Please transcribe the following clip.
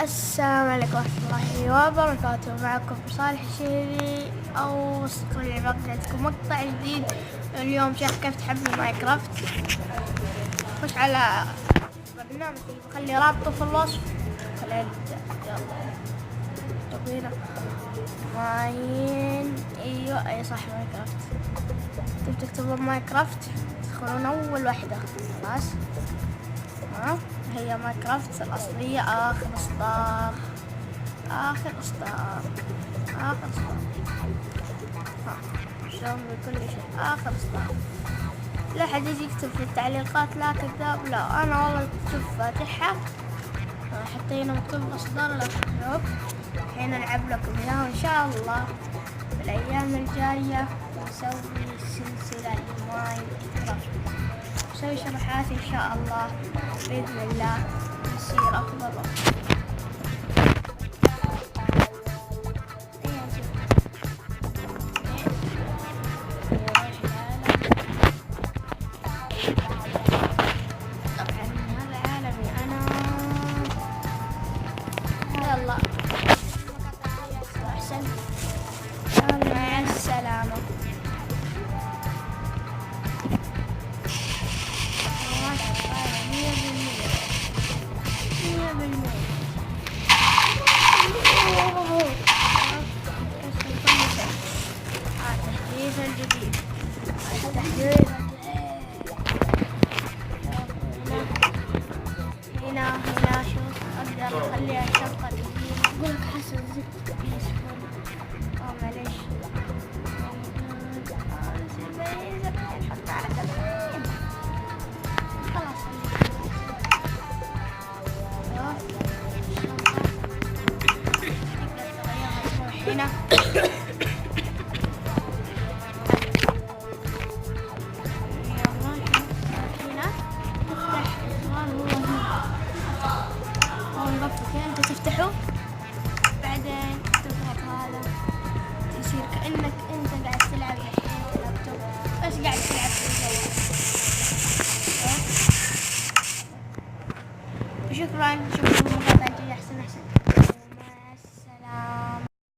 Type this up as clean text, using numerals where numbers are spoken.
السلام عليكم ورحمة الله وبركاته. معكم صالح الشهري أو مستقبل العباد. عندكم مقطع جديد اليوم. شرح كيف تحمل ماينكرافت. خش على برنامج بخلي رابطه في الوصف. خلينا نبدأ. يلا ايوه اي صح ماينكرافت. تكتبون ماينكرافت تدخلون اول واحدة. خلاص هي ماينكرافت الأصلية. آخر إصدار شلون بكل شيء آخر إصدار. لا حد يجي يكتب في التعليقات لا كذاب. لا أنا والله شوف فاتحها حتى هنا مكتوب إصدار الأخير. الحين ألعب لكم إياه إن شاء الله في الأيام الجاية. نسوي سلسلة لماينكرافت، نسوي شرحات إن شاء الله بإذن الله يصير أفضل وأفضل. طبعا هذا عالمي أنا. يلا أحسن. مع السلامة. التحديث الجديد. هنا شوف اقدر اخليها شقة كبيرة. اقول لك حسن زدت بيسفل. معليش نحط على كذا. خلاص هنا انت تفتحه بعدين تضغط هذا يصير كأنك انت قاعد تلعب الحين في اللابتوب بس قاعد تلعب في الجوال. وشكرا.